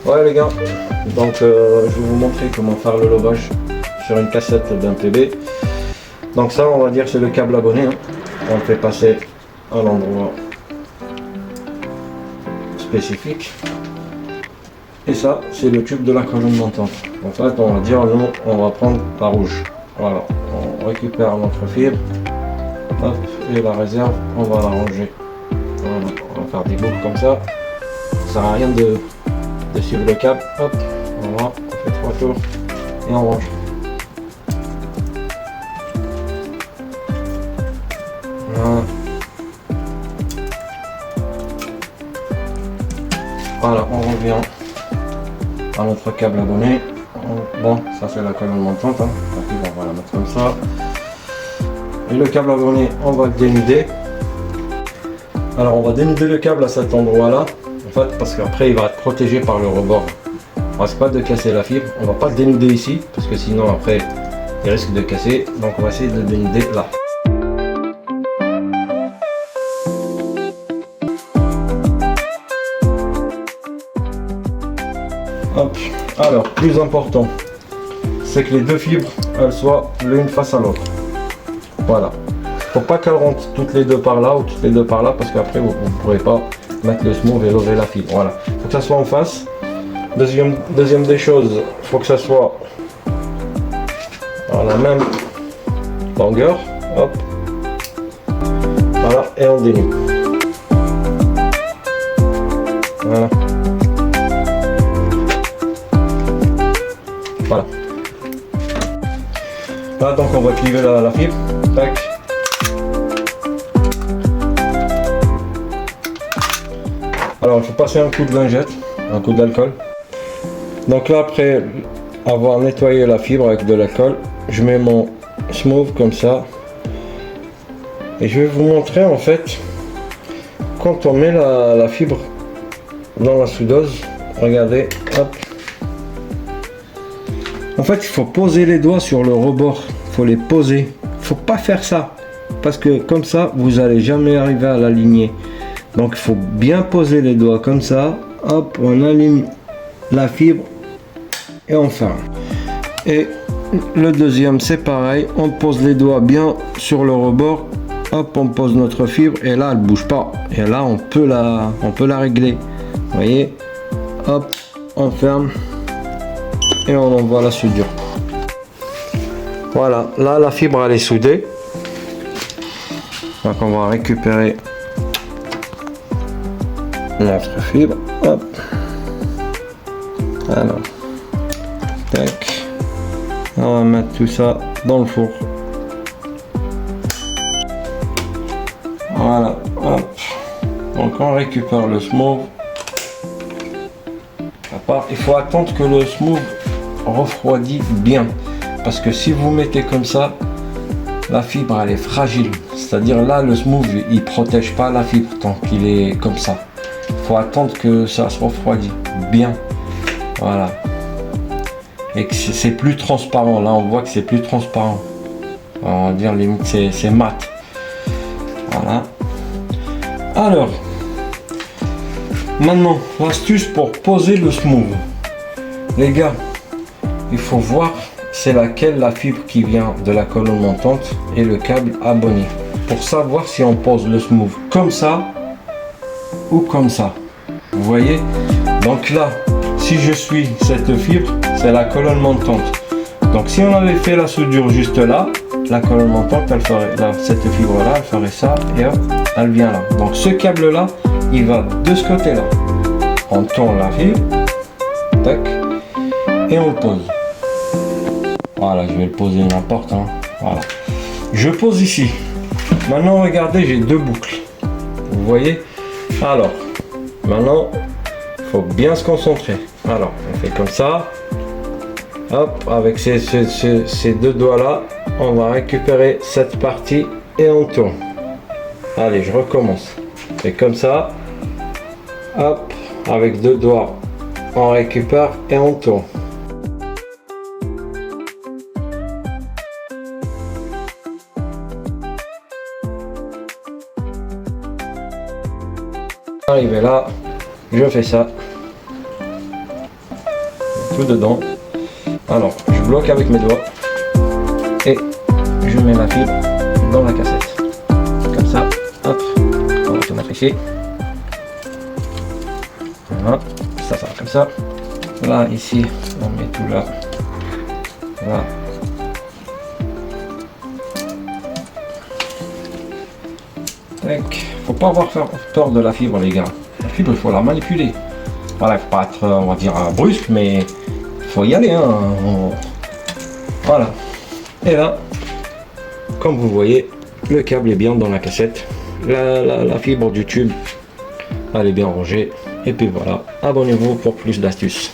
Ouais les gars, donc je vais vous montrer comment faire le lobage sur une cassette d'un PB. Donc ça on va dire c'est le câble abonné, hein. On le fait passer à l'endroit spécifique. Et ça c'est le tube de la colonne montante. En fait on va dire nous on va prendre la rouge. Voilà, on récupère notre fibre. Hop, et la réserve on va la ranger. Voilà, on va faire des boucles comme ça. Ça sert à rien de suivre le câble. Hop, voilà, on fait 3 tours et on range. Voilà. Voilà, on revient à notre câble abonné. Bon, ça c'est la colonne montante, hein. On va la mettre comme ça. Et le câble abonné, on va le dénuder. Alors on va dénuder le câble à cet endroit là, en fait, parce qu'après il va être protégé par le rebord. On risque pas de casser la fibre, on va pas le dénuder ici, parce que sinon après il risque de casser, donc on va essayer de le dénuder là. Hop. Alors, plus important, c'est que les deux fibres, elles soient l'une face à l'autre. Voilà. Faut pas qu'elles rentrent toutes les deux par là ou toutes les deux par là, parce qu'après vous ne pourrez pas mettre le smooth et lever la fibre. Voilà. Faut que ça soit en face. Deuxième des choses, faut que ça soit à la même longueur. Hop. Voilà. Et on dénude. Voilà. Voilà. Là donc on va cliver la fibre. Tac. Alors il faut passer un coup de lingette, un coup d'alcool. Donc là après avoir nettoyé la fibre avec de l'alcool, je mets mon smooth comme ça. Et je vais vous montrer en fait quand on met la fibre dans la soudeuse. Regardez, hop. En fait, il faut poser les doigts sur le rebord. Il faut les poser. Il faut pas faire ça. Parce que comme ça, vous n'allez jamais arriver à l'aligner. Donc, il faut bien poser les doigts comme ça. Hop, on aligne la fibre. Et on ferme. Et le deuxième, c'est pareil. On pose les doigts bien sur le rebord. Hop, on pose notre fibre. Et là, elle ne bouge pas. Et là, on peut la régler. Vous voyez. Hop, on ferme. Et on envoie la soudure. Voilà, là la fibre elle est soudée. Donc on va récupérer notre fibre. Hop. Alors, tac. On va mettre tout ça dans le four. Voilà, hop. Donc on récupère le smooth. Il faut attendre que le smooth refroidit bien, parce que si vous mettez comme ça, la fibre elle est fragile, c'est à dire là le smooth il protège pas la fibre tant qu'il est comme ça. Il faut attendre que ça se refroidit bien, voilà, et que c'est plus transparent. Là on voit que c'est plus transparent, on va dire limite c'est mat. Voilà. Alors maintenant l'astuce pour poser le smooth, les gars, il faut voir c'est laquelle la fibre qui vient de la colonne montante et le câble abonné, pour savoir si on pose le smooth comme ça ou comme ça. Vous voyez, donc là si je suis cette fibre, c'est la colonne montante. Donc si on avait fait la soudure juste là, la colonne montante elle ferait là, cette fibre là elle ferait ça et hop, elle vient là. Donc ce câble là il va de ce côté là. On tourne la fibre, tac, et on le pose. Voilà, je vais le poser n'importe, hein. Voilà. Je pose ici. Maintenant, regardez, j'ai deux boucles. Vous voyez? Alors, maintenant, il faut bien se concentrer. Alors, on fait comme ça. Hop, avec ces deux doigts-là, on va récupérer cette partie et on tourne. Allez, je recommence. On fait comme ça. Hop, avec deux doigts, on récupère et on tourne. Arrivé là, je fais ça. tout dedans. Alors, je bloque avec mes doigts et je mets ma fibre dans la cassette. Comme ça, hop, on va tout mettre ici. Voilà, ça va comme ça. Là, ici, on met tout là. Voilà. Tac. Faut pas avoir peur de la fibre, les gars. La fibre, il faut la manipuler. Voilà, il faut pas être, on va dire, brusque, mais faut y aller. Hein. Voilà. Et là, comme vous voyez, le câble est bien dans la cassette. La fibre du tube, elle est bien rangée. Et puis voilà, abonnez-vous pour plus d'astuces.